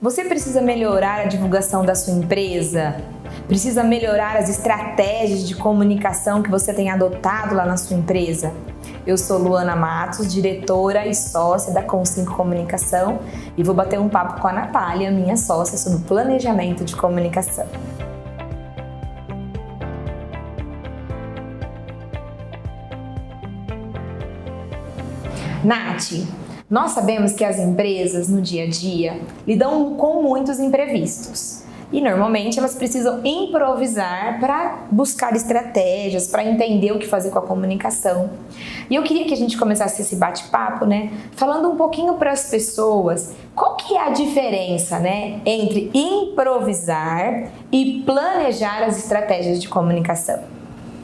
Você precisa melhorar a divulgação da sua empresa? Precisa melhorar as estratégias de comunicação que você tem adotado lá na sua empresa? Eu sou Luana Matos, diretora e sócia da Com5 Comunicação, e vou bater um papo com a Natália, minha sócia, sobre planejamento de comunicação. Nath, nós sabemos que as empresas no dia a dia lidam com muitos imprevistos e normalmente elas precisam improvisar para buscar estratégias, para entender o que fazer com a comunicação. E eu queria que a gente começasse esse bate-papo, falando um pouquinho para as pessoas qual que é a diferença, entre improvisar e planejar as estratégias de comunicação.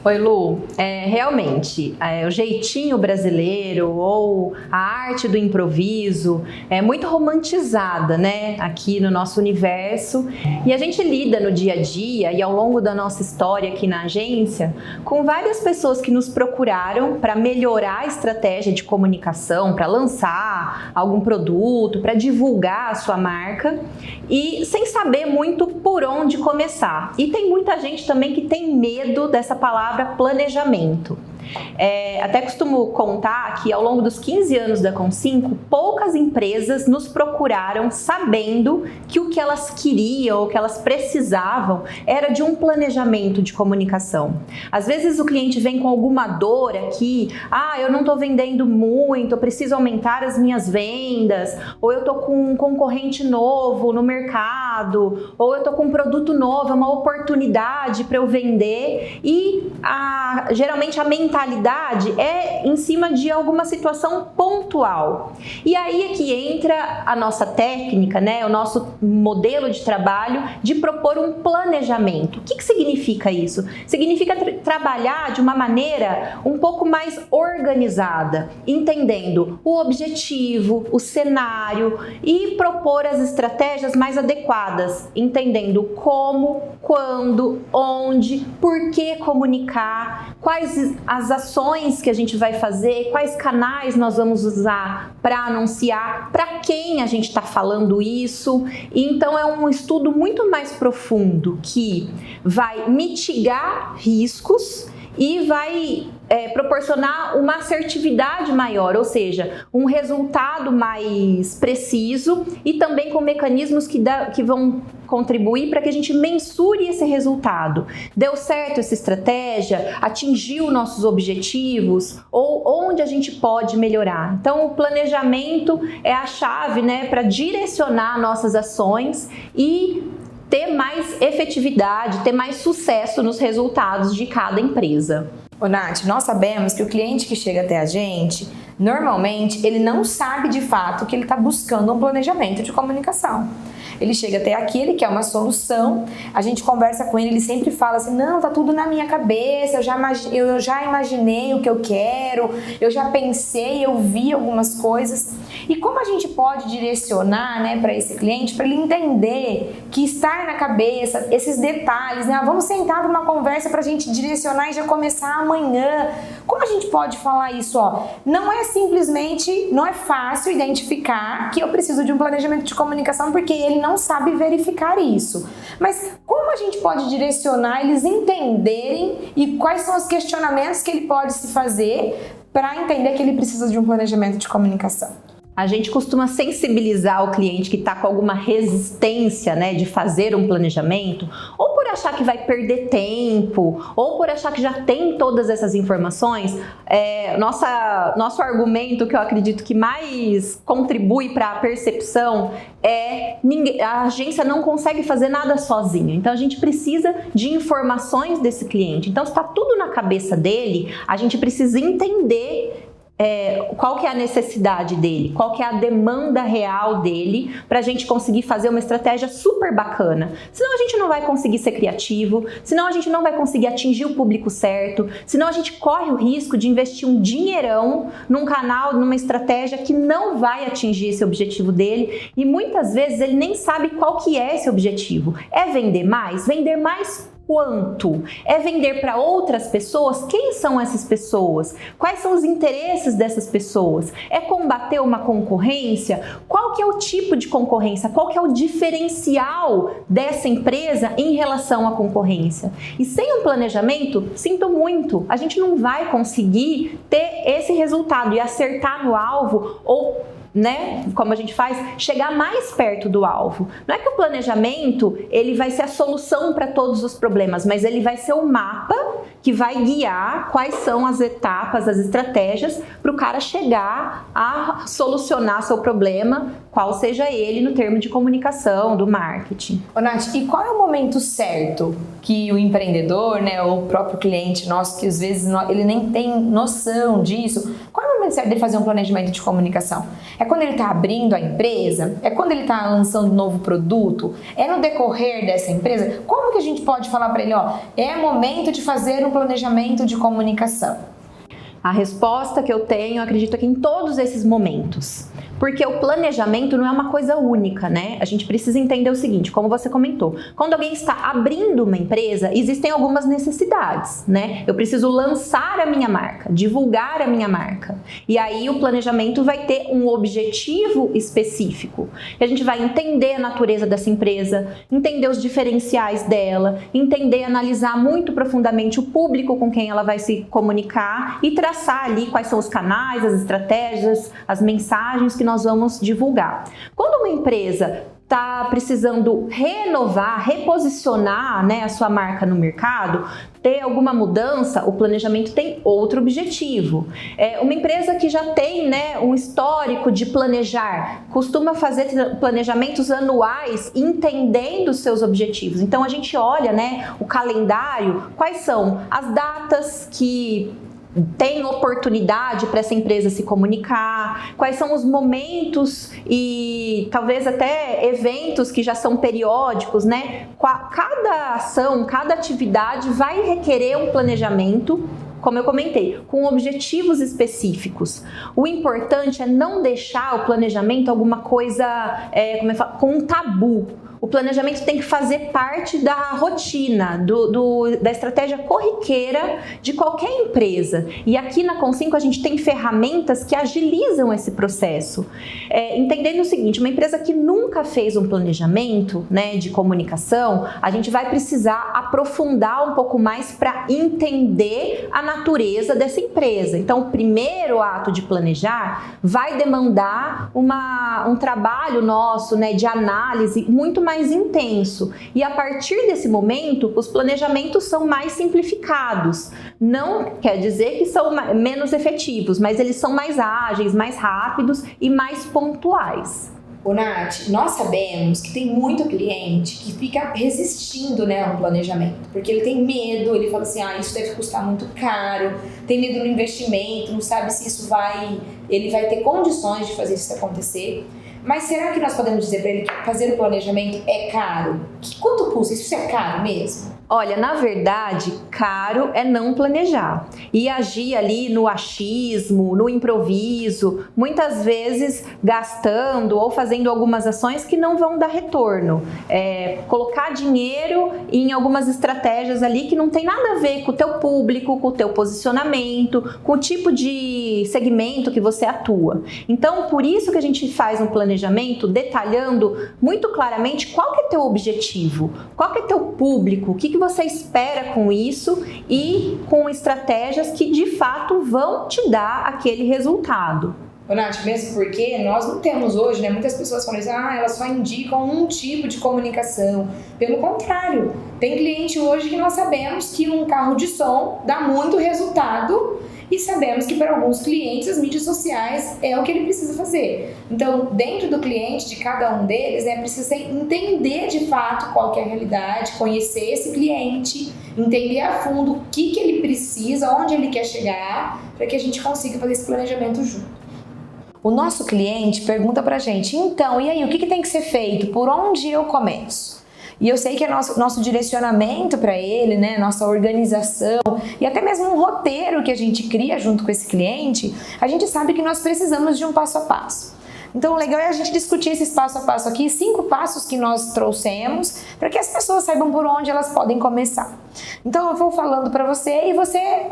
Oi, Lu, realmente, o jeitinho brasileiro ou a arte do improviso é muito romantizada, aqui no nosso universo, e a gente lida no dia a dia e ao longo da nossa história aqui na agência com várias pessoas que nos procuraram para melhorar a estratégia de comunicação, para lançar algum produto, para divulgar a sua marca e sem saber muito por onde começar. E tem muita gente também que tem medo dessa palavra planejamento. Até costumo contar que ao longo dos 15 anos da Com5, poucas empresas nos procuraram sabendo que o que elas queriam ou que elas precisavam era de um planejamento de comunicação. Às vezes o cliente vem com alguma dor aqui, eu não estou vendendo muito, eu preciso aumentar as minhas vendas, ou eu estou com um concorrente novo no mercado, ou eu estou com um produto novo, é uma oportunidade para eu vender, e geralmente a mentalidade é em cima de alguma situação pontual. E aí é que entra a nossa técnica, o nosso modelo de trabalho de propor um planejamento. O que significa isso? Significa trabalhar de uma maneira um pouco mais organizada, entendendo o objetivo, o cenário e propor as estratégias mais adequadas, entendendo como, quando, onde, por que comunicar, quais as ações que a gente vai fazer, quais canais nós vamos usar para anunciar, para quem a gente está falando isso. Então é um estudo muito mais profundo que vai mitigar riscos e vai proporcionar uma assertividade maior, ou seja, um resultado mais preciso e também com mecanismos que vão contribuir para que a gente mensure esse resultado. Deu certo essa estratégia? Atingiu nossos objetivos? Ou onde a gente pode melhorar? Então, o planejamento é a chave, para direcionar nossas ações e ter mais efetividade, ter mais sucesso nos resultados de cada empresa. Ô Nath, nós sabemos que o cliente que chega até a gente, normalmente ele não sabe de fato que ele está buscando um planejamento de comunicação. Ele chega até aqui, ele quer uma solução, a gente conversa com ele sempre fala assim, não, tá tudo na minha cabeça, eu já imaginei o que eu quero, eu já pensei, eu vi algumas coisas. E como a gente pode direcionar, para esse cliente, para ele entender que estar na cabeça, esses detalhes, vamos sentar numa conversa pra gente direcionar e já começar amanhã. Como a gente pode falar isso? Não é simplesmente, não é fácil identificar que eu preciso de um planejamento de comunicação porque ele não sabe verificar isso. Mas como a gente pode direcionar eles entenderem e quais são os questionamentos que ele pode se fazer para entender que ele precisa de um planejamento de comunicação? A gente costuma sensibilizar o cliente que está com alguma resistência, de fazer um planejamento, ou por achar que vai perder tempo, ou por achar que já tem todas essas informações. Nosso argumento, que eu acredito que mais contribui para a percepção, a agência não consegue fazer nada sozinha. Então a gente precisa de informações desse cliente. Então se está tudo na cabeça dele, a gente precisa entender qual que é a necessidade dele, qual que é a demanda real dele, para a gente conseguir fazer uma estratégia super bacana. Senão a gente não vai conseguir ser criativo, senão a gente não vai conseguir atingir o público certo, senão a gente corre o risco de investir um dinheirão num canal, numa estratégia que não vai atingir esse objetivo dele, e muitas vezes ele nem sabe qual que é esse objetivo. É vender mais? Vender mais quanto? É vender para outras pessoas? Quem são essas pessoas? Quais são os interesses dessas pessoas? É combater uma concorrência? Qual que é o tipo de concorrência? Qual que é o diferencial dessa empresa em relação à concorrência? E sem um planejamento, sinto muito, a gente não vai conseguir ter esse resultado e acertar no alvo ou, né, como a gente faz, chegar mais perto do alvo. Não é que o planejamento ele vai ser a solução para todos os problemas, mas ele vai ser o mapa que vai guiar quais são as etapas, as estratégias para o cara chegar a solucionar seu problema, qual seja ele no termo de comunicação, do marketing. Ô, Nath, e qual é o momento certo que o empreendedor, né, ou o próprio cliente nosso, que às vezes ele nem tem noção disso, qual é o momento certo de fazer um planejamento de comunicação? É quando ele está abrindo a empresa? É quando ele está lançando um novo produto? É no decorrer dessa empresa? Como que a gente pode falar para ele, ó, é momento de fazer um planejamento de comunicação? A resposta que eu tenho, acredito que em todos esses momentos. Porque o planejamento não é uma coisa única, né? A gente precisa entender o seguinte, como você comentou, quando alguém está abrindo uma empresa, existem algumas necessidades, né? Eu preciso lançar a minha marca, divulgar a minha marca. E aí o planejamento vai ter um objetivo específico. E a gente vai entender a natureza dessa empresa, entender os diferenciais dela, entender e analisar muito profundamente o público com quem ela vai se comunicar e traçar ali quais são os canais, as estratégias, as mensagens que nós vamos divulgar. Quando uma empresa está precisando renovar, reposicionar, né, a sua marca no mercado, ter alguma mudança, o planejamento tem outro objetivo. Uma empresa que já tem, né, um histórico de planejar, costuma fazer planejamentos anuais entendendo os seus objetivos. Então a gente olha, né, o calendário, quais são as datas que tem oportunidade para essa empresa se comunicar, quais são os momentos e talvez até eventos que já são periódicos, né? Cada ação, cada atividade vai requerer um planejamento, como eu comentei, com objetivos específicos. O importante é não deixar o planejamento alguma coisa com um tabu. O planejamento tem que fazer parte da rotina, da estratégia corriqueira de qualquer empresa. E aqui na Com5 a gente tem ferramentas que agilizam esse processo. Entendendo o seguinte, uma empresa que nunca fez um planejamento, né, de comunicação, a gente vai precisar aprofundar um pouco mais para entender a natureza dessa empresa. Então, o primeiro ato de planejar vai demandar um trabalho nosso, né, de análise muito mais intenso. E a partir desse momento, os planejamentos são mais simplificados. Não quer dizer que são menos efetivos, mas eles são mais ágeis, mais rápidos e mais pontuais. Ô, Nath, nós sabemos que tem muito cliente que fica resistindo, né, ao planejamento, porque ele tem medo, ele fala assim, isso deve custar muito caro, tem medo do investimento, não sabe se ele vai ter condições de fazer isso acontecer. Mas será que nós podemos dizer para ele que fazer o planejamento é caro? Quanto custa? Isso é caro mesmo? Olha, na verdade, caro é não planejar e agir ali no achismo, no improviso, muitas vezes gastando ou fazendo algumas ações que não vão dar retorno. Colocar dinheiro em algumas estratégias ali que não tem nada a ver com o teu público, com o teu posicionamento, com o tipo de segmento que você atua. Então, por isso que a gente faz um planejamento detalhando muito claramente qual que é teu objetivo, qual que é teu público, o que você espera com isso e com estratégias que de fato vão te dar aquele resultado. Ô, Nath, mesmo porque nós não temos hoje, né? Muitas pessoas falam assim, elas só indicam um tipo de comunicação. Pelo contrário, tem cliente hoje que nós sabemos que um carro de som dá muito resultado e sabemos que para alguns clientes as mídias sociais é o que ele precisa fazer. Então, dentro do cliente, de cada um deles, precisa entender de fato qual que é a realidade, conhecer esse cliente, entender a fundo o que ele precisa, onde ele quer chegar, para que a gente consiga fazer esse planejamento junto. O nosso cliente pergunta pra gente, então, e aí, o que tem que ser feito? Por onde eu começo? E eu sei que é nosso direcionamento para ele, né, nossa organização e até mesmo um roteiro que a gente cria junto com esse cliente, a gente sabe que nós precisamos de um passo a passo. Então, o legal é a gente discutir esses passo a passo aqui, 5 passos que nós trouxemos, para que as pessoas saibam por onde elas podem começar. Então, eu vou falando para você e você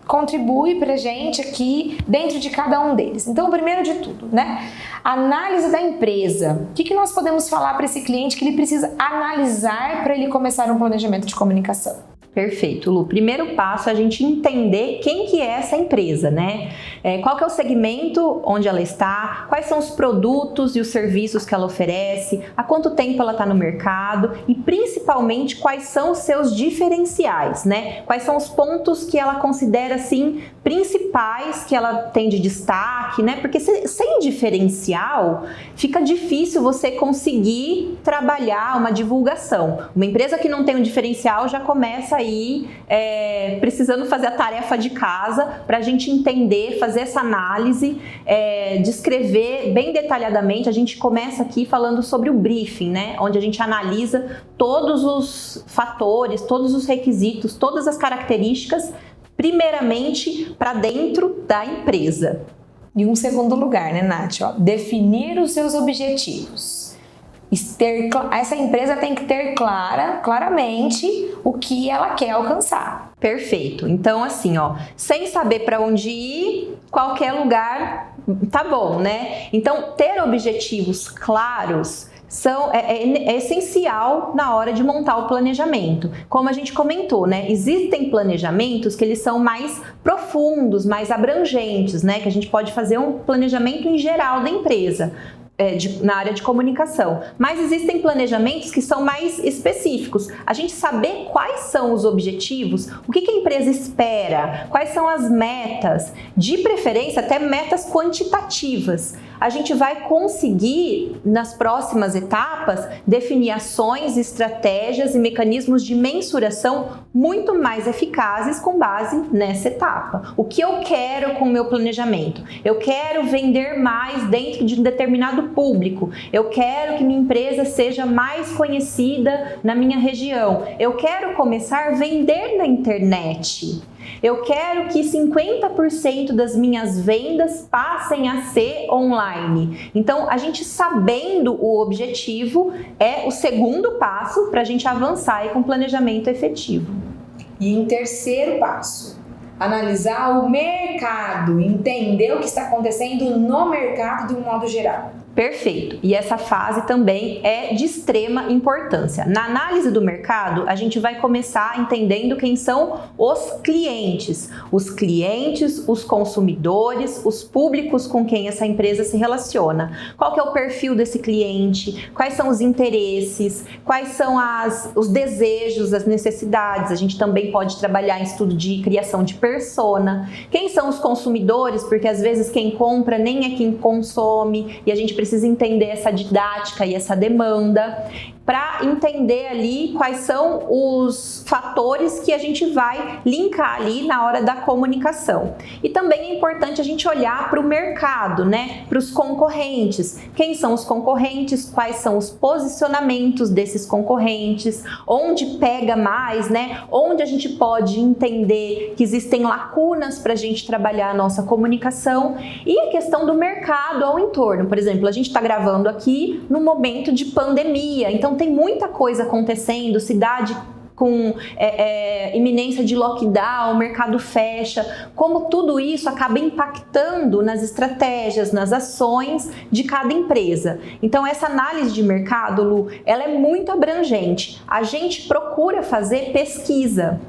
contribui pra gente aqui dentro de cada um deles. Então, primeiro de tudo, né? Análise da empresa. O que nós podemos falar para esse cliente que ele precisa analisar para ele começar um planejamento de comunicação? Perfeito, Lu. Primeiro passo é a gente entender quem que é essa empresa, né? Qual que é o segmento onde ela está, quais são os produtos e os serviços que ela oferece, há quanto tempo ela está no mercado e principalmente quais são os seus diferenciais, né? Quais são os pontos que ela considera, assim, principais que ela tem de destaque, né? Porque sem diferencial fica difícil você conseguir trabalhar uma divulgação. Uma empresa que não tem um diferencial já começa aí precisando fazer a tarefa de casa para a gente entender, fazer essa análise, descrever bem detalhadamente. A gente começa aqui falando sobre o briefing, né? Onde a gente analisa todos os fatores, todos os requisitos, todas as características, primeiramente para dentro da empresa. E um segundo lugar, né, Nath? Definir os seus objetivos. Essa empresa tem que ter claramente o que ela quer alcançar. Perfeito. Então, assim, sem saber para onde ir, qualquer lugar tá bom, né? Então, ter objetivos claros é essencial na hora de montar o planejamento. Como a gente comentou, né? Existem planejamentos que eles são mais profundos, mais abrangentes, né? Que a gente pode fazer um planejamento em geral da empresa. Na área de comunicação, mas existem planejamentos que são mais específicos. A gente saber quais são os objetivos, o que a empresa espera, quais são as metas, de preferência até metas quantitativas. A gente vai conseguir, nas próximas etapas, definir ações, estratégias e mecanismos de mensuração muito mais eficazes com base nessa etapa. O que eu quero com o meu planejamento? Eu quero vender mais dentro de um determinado público. Eu quero que minha empresa seja mais conhecida na minha região. Eu quero começar a vender na internet. Eu quero que 50% das minhas vendas passem a ser online. Então, a gente sabendo o objetivo é o segundo passo para a gente avançar aí com planejamento efetivo. E em terceiro passo, analisar o mercado, entender o que está acontecendo no mercado de um modo geral. Perfeito. E essa fase também é de extrema importância. Na análise do mercado, a gente vai começar entendendo quem são os clientes, os consumidores, os públicos com quem essa empresa se relaciona. Qual que é o perfil desse cliente? Quais são os interesses? Quais são os desejos, as necessidades? A gente também pode trabalhar em estudo de criação de persona. Quem são os consumidores? Porque às vezes quem compra nem é quem consome e a gente precisa entender essa didática e essa demanda para entender ali quais são os fatores que a gente vai linkar ali na hora da comunicação. E também é importante a gente olhar para o mercado, né? Para os concorrentes. Quem são os concorrentes? Quais são os posicionamentos desses concorrentes? Onde pega mais, né? Onde a gente pode entender que existem lacunas para a gente trabalhar a nossa comunicação e a questão do mercado ao entorno. Por exemplo, a gente está gravando aqui no momento de pandemia, então tem muita coisa acontecendo, cidade com iminência de lockdown, o mercado fecha, como tudo isso acaba impactando nas estratégias, nas ações de cada empresa. Então essa análise de mercado, Lu, ela é muito abrangente. A gente procura fazer pesquisa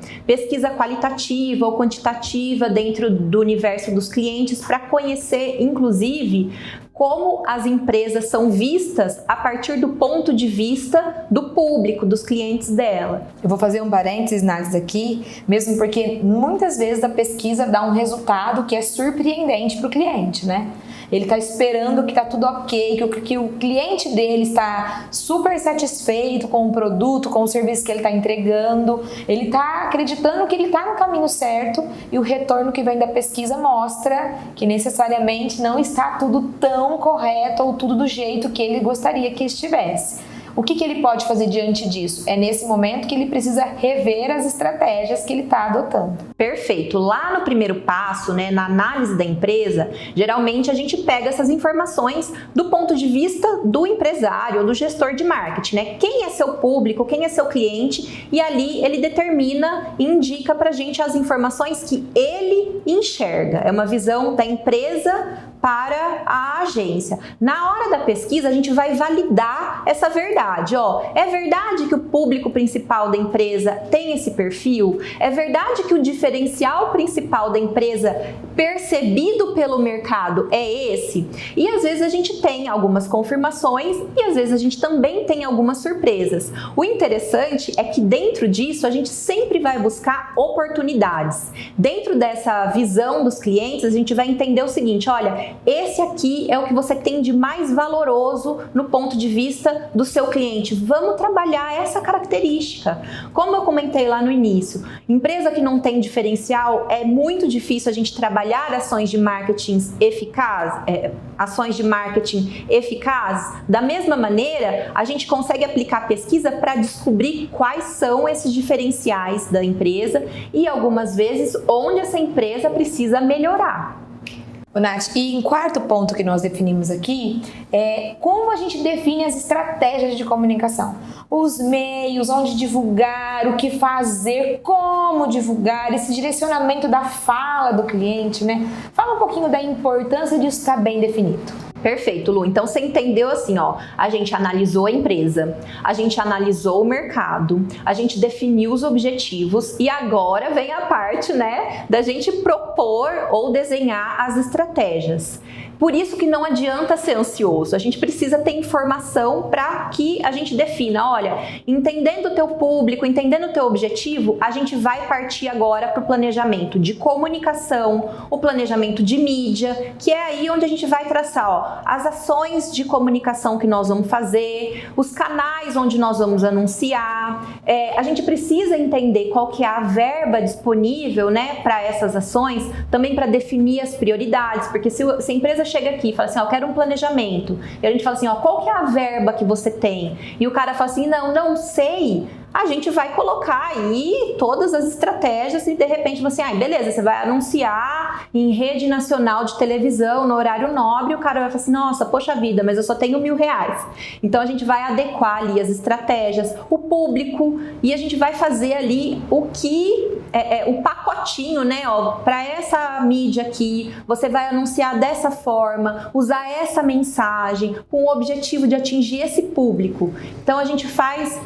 qualitativa ou quantitativa dentro do universo dos clientes para conhecer, inclusive, como as empresas são vistas a partir do ponto de vista do público, dos clientes dela. Eu vou fazer um parênteses, Nath, aqui, mesmo porque muitas vezes a pesquisa dá um resultado que é surpreendente para o cliente, né? Ele está esperando que está tudo ok, que o cliente dele está super satisfeito com o produto, com o serviço que ele está entregando. Ele está acreditando que ele está no caminho certo e o retorno que vem da pesquisa mostra que necessariamente não está tudo tão correto ou tudo do jeito que ele gostaria que estivesse. O que ele pode fazer diante disso? É nesse momento que ele precisa rever as estratégias que ele está adotando. Perfeito. Lá no primeiro passo, né, na análise da empresa, geralmente a gente pega essas informações do ponto de vista do empresário ou do gestor de marketing, né? Quem é seu público, quem é seu cliente, e ali ele determina e indica pra gente as informações que ele enxerga. É uma visão da empresa para a agência. Na hora da pesquisa, a gente vai validar essa verdade. É verdade que o público principal da empresa tem esse perfil? É verdade que o diferencial principal da empresa percebido pelo mercado é esse? E às vezes a gente tem algumas confirmações e às vezes a gente também tem algumas surpresas. O interessante é que dentro disso a gente sempre vai buscar oportunidades. Dentro dessa visão dos clientes, a gente vai entender o seguinte: olha, esse aqui é o que você tem de mais valoroso no ponto de vista do seu cliente. Vamos trabalhar essa característica. Como eu comentei lá no início, empresa que não tem diferencial, é muito difícil a gente trabalhar ações de marketing eficazes. Da mesma maneira, a gente consegue aplicar pesquisa para descobrir quais são esses diferenciais da empresa e algumas vezes onde essa empresa precisa melhorar. Nath, e em quarto ponto que nós definimos aqui é como a gente define as estratégias de comunicação, os meios, onde divulgar, o que fazer, como divulgar, esse direcionamento da fala do cliente, né? Fala um pouquinho da importância disso estar bem definido. Perfeito, Lu. Então você entendeu assim, a gente analisou a empresa, a gente analisou o mercado, a gente definiu os objetivos e agora vem a parte, né, da gente propor ou desenhar as estratégias. Por isso que não adianta ser ansioso, a gente precisa ter informação para que a gente defina, olha, entendendo o teu público, entendendo o teu objetivo, a gente vai partir agora para o planejamento de comunicação, o planejamento de mídia, que é aí onde a gente vai traçar, as ações de comunicação que nós vamos fazer, os canais onde nós vamos anunciar, a gente precisa entender qual que é a verba disponível, né, para essas ações, também para definir as prioridades, porque se a empresa chega aqui e fala assim, eu quero um planejamento, e a gente fala assim, qual que é a verba que você tem? E o cara fala assim, não sei. A gente vai colocar aí todas as estratégias e de repente você, beleza, você vai anunciar em rede nacional de televisão no horário nobre, e o cara vai falar assim, nossa, poxa vida, mas eu só tenho R$1.000. Então a gente vai adequar ali as estratégias, o público, e a gente vai fazer ali o que o pacotinho, né, para essa mídia aqui, você vai anunciar dessa forma, usar essa mensagem com o objetivo de atingir esse público. Então a gente faz,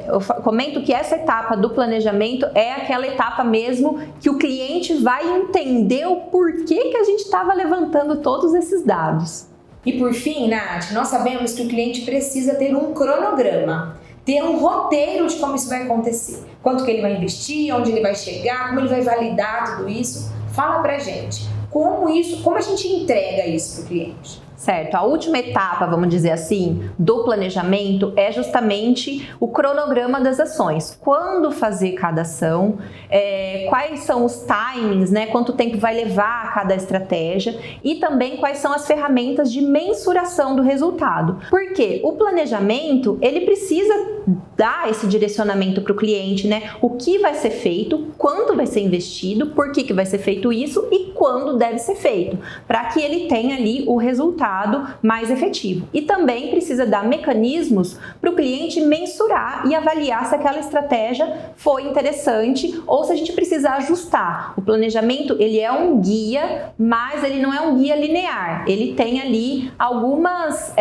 eu comento que essa etapa do planejamento é aquela etapa mesmo que o cliente vai entender o porquê que a gente estava levantando todos esses dados. E por fim, Nath, nós sabemos que o cliente precisa ter um cronograma, ter um roteiro de como isso vai acontecer, quanto que ele vai investir, onde ele vai chegar, como ele vai validar tudo isso. Fala pra gente, como a gente entrega isso pro cliente? Certo, a última etapa, vamos dizer assim, do planejamento é justamente o cronograma das ações. Quando fazer cada ação, quais são os timings, né? Quanto tempo vai levar cada estratégia e também quais são as ferramentas de mensuração do resultado. Porque o planejamento, ele precisa dar esse direcionamento para o cliente, né? O que vai ser feito, quanto vai ser investido, por que vai ser feito isso e quando deve ser feito, para que ele tenha ali o resultado mais efetivo. E também precisa dar mecanismos para o cliente mensurar e avaliar se aquela estratégia foi interessante ou se a gente precisa ajustar. O planejamento, ele é um guia, mas ele não é um guia linear. Ele tem ali algumas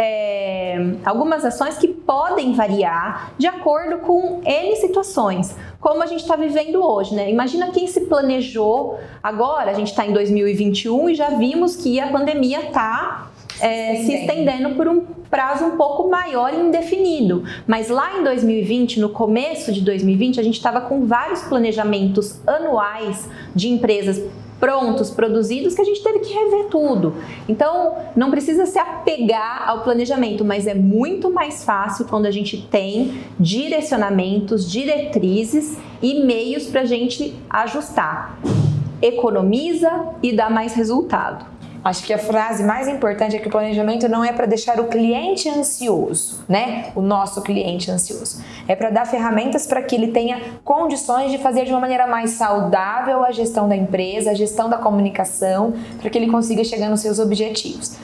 ações que podem variar de acordo com N situações, como a gente está vivendo hoje, né? Imagina quem se planejou agora, a gente está em 2021 e já vimos que a pandemia está se estendendo por um prazo um pouco maior e indefinido. Mas lá em 2020, no começo de 2020, a gente estava com vários planejamentos anuais de empresas prontos, produzidos, que a gente teve que rever tudo. Então, não precisa se apegar ao planejamento, mas é muito mais fácil quando a gente tem direcionamentos, diretrizes e meios para a gente ajustar. Economiza e dá mais resultado. Acho que a frase mais importante é que o planejamento não é para deixar o cliente ansioso, né? O nosso cliente ansioso. É para dar ferramentas para que ele tenha condições de fazer de uma maneira mais saudável a gestão da empresa, a gestão da comunicação, para que ele consiga chegar nos seus objetivos.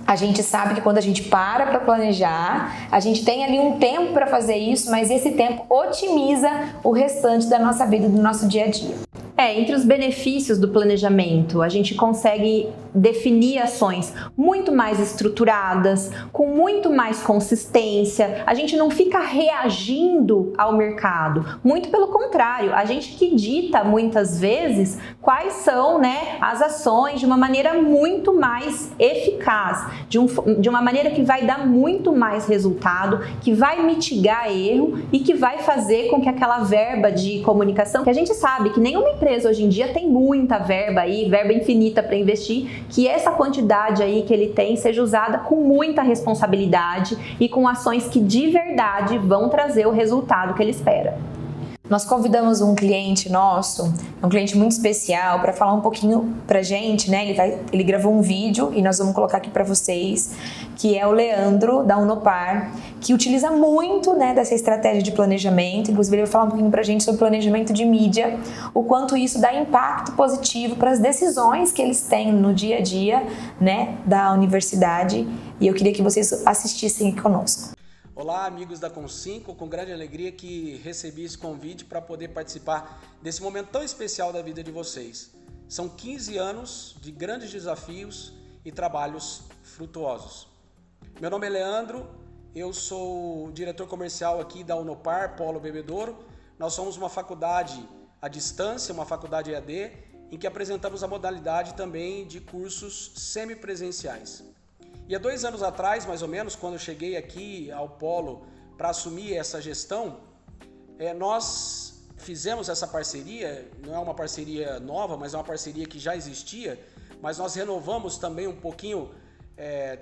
A gente sabe que quando a gente para planejar, a gente tem ali um tempo para fazer isso, mas esse tempo otimiza o restante da nossa vida, do nosso dia a dia. Entre os benefícios do planejamento, a gente consegue definir ações muito mais estruturadas, com muito mais consistência. A gente não fica reagindo ao mercado. Muito pelo contrário, a gente que dita muitas vezes quais são, as ações de uma maneira muito mais eficaz, de uma maneira que vai dar muito mais resultado, que vai mitigar erro e que vai fazer com que aquela verba de comunicação, que a gente sabe que nenhuma empresa hoje em dia tem muita verba aí, verba infinita para investir, que essa quantidade aí que ele tem seja usada com muita responsabilidade e com ações que de verdade vão trazer o resultado que ele espera. Nós convidamos um cliente nosso, um cliente muito especial, para falar um pouquinho pra gente, Ele gravou um vídeo e nós vamos colocar aqui para vocês, que é o Leandro, da Unopar, que utiliza muito, dessa estratégia de planejamento. Inclusive, ele vai falar um pouquinho pra gente sobre planejamento de mídia, o quanto isso dá impacto positivo para as decisões que eles têm no dia a dia, da universidade. E eu queria que vocês assistissem aqui conosco. Olá, amigos da Com5, com grande alegria que recebi esse convite para poder participar desse momento tão especial da vida de vocês. São 15 anos de grandes desafios e trabalhos frutuosos. Meu nome é Leandro, eu sou diretor comercial aqui da Unopar, Polo Bebedouro. Nós somos uma faculdade à distância, uma faculdade EAD, em que apresentamos a modalidade também de cursos semipresenciais. E há 2 anos atrás, mais ou menos, quando eu cheguei aqui ao Polo para assumir essa gestão, nós fizemos essa parceria, não é uma parceria nova, mas é uma parceria que já existia, mas nós renovamos também um pouquinho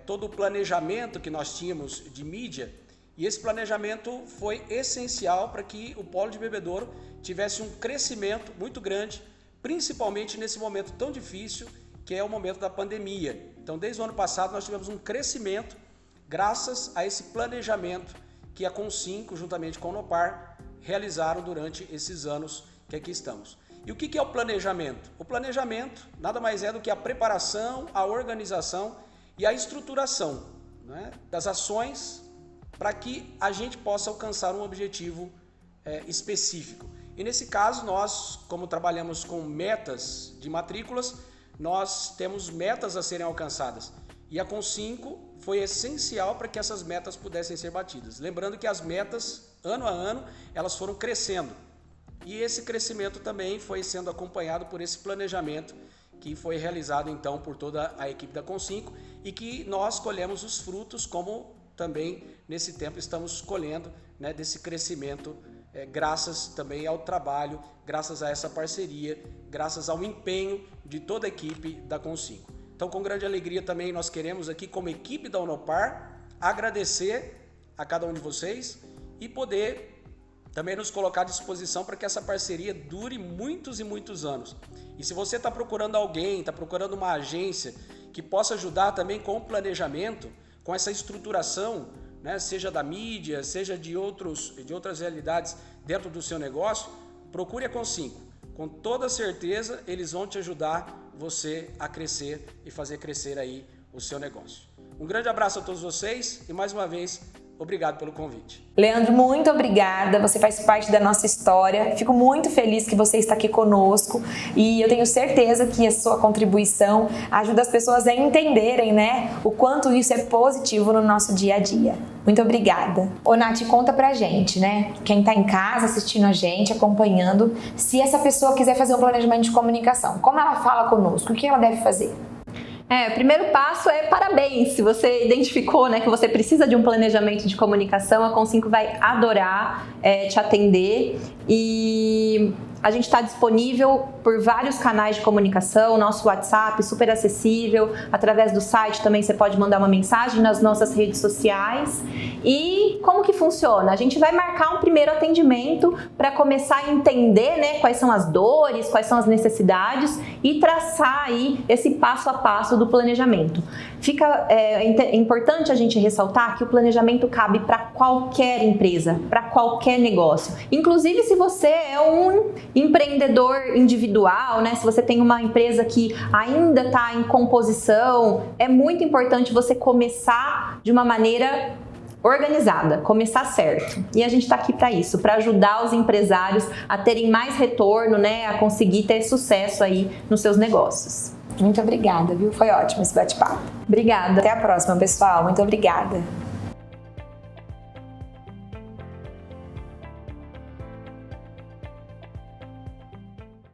todo o planejamento que nós tínhamos de mídia, e esse planejamento foi essencial para que o Polo de Bebedouro tivesse um crescimento muito grande, principalmente nesse momento tão difícil que é o momento da pandemia. Então, desde o ano passado, nós tivemos um crescimento graças a esse planejamento que a Com5, juntamente com a Unopar, realizaram durante esses anos que aqui estamos. E o que é o planejamento? O planejamento nada mais é do que a preparação, a organização e a estruturação das ações para que a gente possa alcançar um objetivo específico. E nesse caso, nós, como trabalhamos com metas de matrículas, nós temos metas a serem alcançadas. E a Com5 foi essencial para que essas metas pudessem ser batidas. Lembrando que as metas, ano a ano, elas foram crescendo. E esse crescimento também foi sendo acompanhado por esse planejamento que foi realizado então por toda a equipe da Com5 e que nós colhemos os frutos, como também nesse tempo estamos colhendo desse crescimento, graças também ao trabalho, graças a essa parceria, graças ao empenho de toda a equipe da Com5. Então, com grande alegria também nós queremos aqui, como equipe da Unopar, agradecer a cada um de vocês e poder também nos colocar à disposição para que essa parceria dure muitos e muitos anos. E se você está procurando alguém, está procurando uma agência que possa ajudar também com o planejamento, com essa estruturação, seja da mídia, seja de outras realidades dentro do seu negócio, procure a Com5. Com toda certeza, eles vão te ajudar você a crescer e fazer crescer aí o seu negócio. Um grande abraço a todos vocês e mais uma vez, obrigado pelo convite. Leandro, muito obrigada. Você faz parte da nossa história. Fico muito feliz que você está aqui conosco e eu tenho certeza que a sua contribuição ajuda as pessoas a entenderem, o quanto isso é positivo no nosso dia a dia. Muito obrigada. Ô, Nath, conta pra gente, quem tá em casa assistindo a gente, acompanhando, se essa pessoa quiser fazer um planejamento de comunicação, como ela fala conosco, o que ela deve fazer? O primeiro passo é parabéns. Se você identificou que você precisa de um planejamento de comunicação, a Com5 vai adorar te atender. E A gente está disponível por vários canais de comunicação, nosso WhatsApp super acessível, através do site também você pode mandar uma mensagem nas nossas redes sociais. E como que funciona? A gente vai marcar um primeiro atendimento para começar a entender, né, quais são as dores, quais são as necessidades e traçar aí esse passo a passo do planejamento. É importante a gente ressaltar que o planejamento cabe para qualquer empresa, para qualquer negócio. Inclusive se você é um empreendedor individual, né? Se você tem uma empresa que ainda está em composição, é muito importante você começar de uma maneira organizada, começar certo. E a gente está aqui para isso, para ajudar os empresários a terem mais retorno, né? A conseguir ter sucesso aí nos seus negócios. Muito obrigada, viu? Foi ótimo esse bate-papo. Obrigada. Até a próxima, pessoal. Muito obrigada.